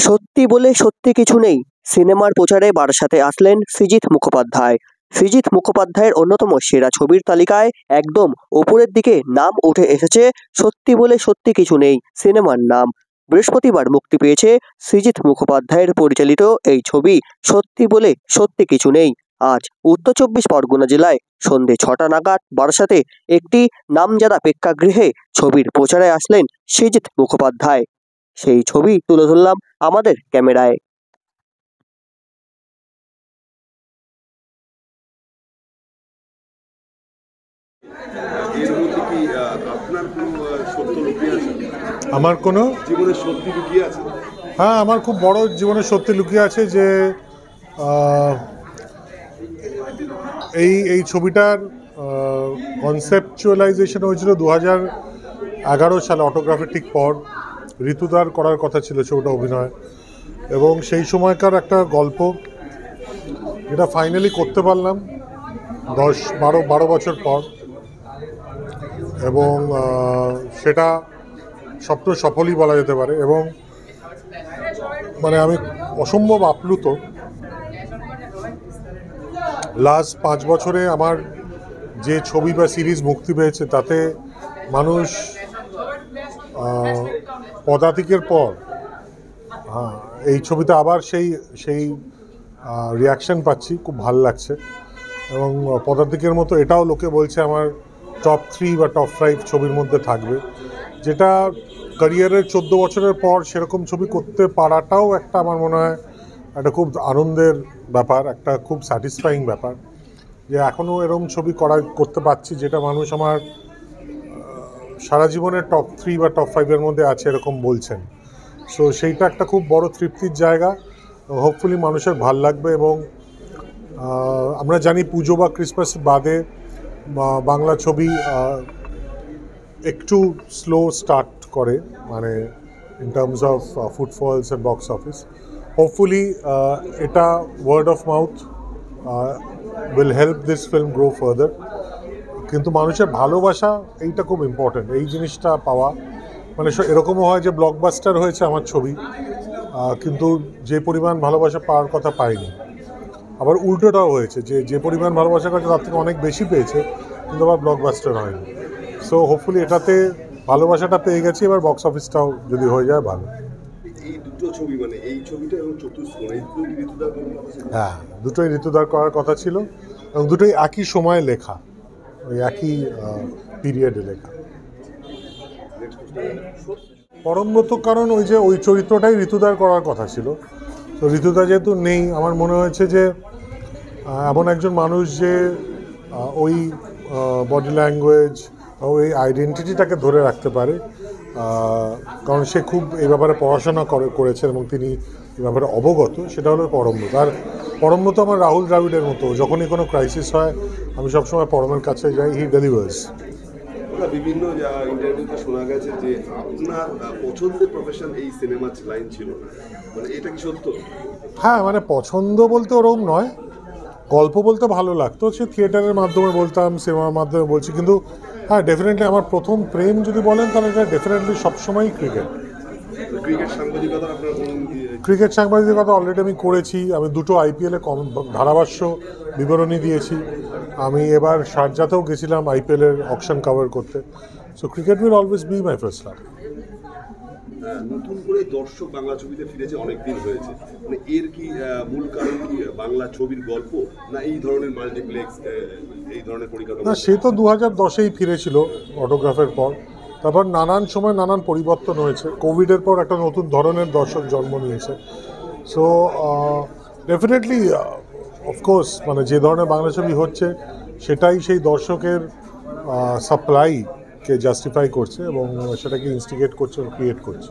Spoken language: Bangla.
সত্যি বলে সত্যি কিছু নেই সিনেমার প্রচারে বারাসাতে আসলেন সৃজিত মুখোপাধ্যায়। সৃজিত মুখোপাধ্যায়ের অন্যতম সেরা ছবির তালিকায় একদম ওপরের দিকে নাম উঠে এসেছে সত্যি বলে সত্যি কিছু নেই সিনেমার নাম। বৃহস্পতিবার মুক্তি পেয়েছে সৃজিত মুখোপাধ্যায়ের পরিচালিত এই ছবি সত্যি বলে সত্যি কিছু নেই। আজ উত্তর 24 পরগনা জেলায় সন্ধে 6টা নাগাদ বারাসাতে একটি নামজাদা প্রেক্ষাগৃহে ছবির প্রচারে আসলেন সৃজিত মুখোপাধ্যায়। সেই ছবি তুলে ধরলাম আমাদের ক্যামেরায়। এর মধ্যে কি আপনার কোনো সত্য লুকিয়ে আছে? আমার কোনো জীবনের সত্যি লুকিয়ে আছে? হ্যাঁ, আমার খুব বড় জীবনের সত্যি লুকিয়ে আছে যে এই ছবিটার কনসেপচুয়ালাইজেশন হয়েছিল 2011 সালে, অটোগ্রাফের ঠিক পর। ঋতুদার করার কথা ছিল ছবিটা অভিনয়, এবং সেই সময়কার একটা গল্প যেটা ফাইনালি করতে পারলাম 10-12 বছর পর, এবং সেটা স্বপ্ন সফলই বলা যেতে পারে। এবং মানে আমি অসম্ভব আপ্লুত। লাস্ট 5 বছরে আমার যে ছবি বা সিরিজ মুক্তি পেয়েছে তাতে মানুষ পদাতিকের পর এই ছবিতে আবার সেই রিয়াকশান পাচ্ছি, খুব ভাল লাগছে। এবং পদাতিকের মতো এটাও লোকে বলছে আমার টপ 3 বা টপ 5 ছবির মধ্যে থাকবে, যেটা ক্যারিয়ারের 14 বছরের পর সেরকম ছবি করতে পারাটাও একটা আমার মনে হয় একটা খুব আনন্দের ব্যাপার, একটা খুব স্যাটিসফাইং ব্যাপার যে এখনও এরকম ছবি করতে পারছি যেটা মানুষ আমার সারা জীবনের টপ 3 বা টপ 5-এর মধ্যে আছে এরকম বলছেন। সো সেইটা একটা খুব বড় তৃপ্তির জায়গা। হোপফুলি মানুষের ভাল লাগবে। এবং আমরা জানি পুজো বা ক্রিসমাস বাদে বাংলা ছবি একটু স্লো স্টার্ট করে, মানে in terms of footfalls and box office. Hopefully এটা word of mouth will help this film grow further. কিন্তু মানুষের ভালোবাসা এইটা খুব ইম্পর্টেন্ট, এই জিনিসটা পাওয়া। মানে এরকমও হয় যে ব্লকবাস্টার হয়েছে আমার ছবি, কিন্তু যে পরিমাণ ভালোবাসা পাওয়ার কথা পাইনি। আবার উল্টোটাও হয়েছে যে পরিমাণ ভালোবাসা করছে তার থেকে অনেক বেশি পেয়েছে, কিন্তু আবার ব্লকবাস্টার হয়নি। সো হোপফুলি এটাতে ভালোবাসাটা পেয়ে গেছি, এবার বক্স অফিসটাও যদি হয়ে যায় ভালো। এই দুটো ছবি, মানে এই ছবিটা এবং চতুষ্কোণ, এই দুটো কি ঋতুদার করার কথা ছিল? হ্যাঁ, দুটোই ঋতুদার করার কথা ছিল, এবং দুটোই একই সময়ে লেখা, ওই একই পিরিয়ডে লেখা। পরমব্রত কারণ ওই চরিত্রটাই ঋতুদার করার কথা ছিল। তো ঋতুদা যেহেতু নেই, আমার মনে হয়েছে যে এমন একজন মানুষ যে ওই বডি ল্যাঙ্গুয়েজ, ওই আইডেন্টিটিটাকে ধরে রাখতে পারে, কারণ সে খুব এই ব্যাপারে পড়াশোনা করেছে এবং তিনি এই ব্যাপারে অবগত, সেটা হলো পরমব্রত। আর পরমব্রত আমার রাহুল দ্রাবিড়ের মতো, যখনই কোনো ক্রাইসিস হয় আমি সবসময় পরমের কাছে যাই, হি ডেলিভার্স। বিভিন্ন ইন্টারভিউতে শোনা গেছে যে আপনার পছন্দের প্রফেশন এই সিনেমা লাইন ছিল, মানে এটা কি সত্য? হ্যাঁ, মানে পছন্দ বলতে ওরকম নয়, গল্প বলতে ভালো লাগতো, সে থিয়েটারের মাধ্যমে বলতাম, সিনেমার মাধ্যমে বলছি। কিন্তু হ্যাঁ, ডেফিনেটলি আমার প্রথম প্রেম যদি বলেন তাহলে এটা ডেফিনেটলি সবসময়ই ক্রিকেট। ক্রিকেট সাংবাদিকতা অলরেডি আমি করেছি। আমি 2টো IPL-এ ধারাভাষ্য বিবরণী দিয়েছি। আমি এবার শারজাতেও গেছিলাম IPL-এর অকশন কভার করতে। So cricket will always be my first love. নতুন করে দর্শক বাংলা ছবিতে ফিরেছে, অনেকদিন হয়েছে, মানে এর কি মূল কারণ কি বাংলা ছবির গল্প, না এই ধরনের মাল্টিপ্লেক্স, এই ধরনের পরিকল্পনা? না, সে তো 2010-এই ফিরেছিল অটোগ্রাফের পর। তারপর নানান সময় নানান পরিবর্তন হয়েছে। কোভিডের পর একটা নতুন ধরনের দর্শক জন্ম নিয়েছে। সো ডেফিনেটলি অফকোর্স, মানে যে ধরনের বাংলা ছবি হচ্ছে সেটাই সেই দর্শকের সাপ্লাইকে জাস্টিফাই করছে এবং সেটাকে ইনস্টিগেট করছে, ক্রিয়েট করছে।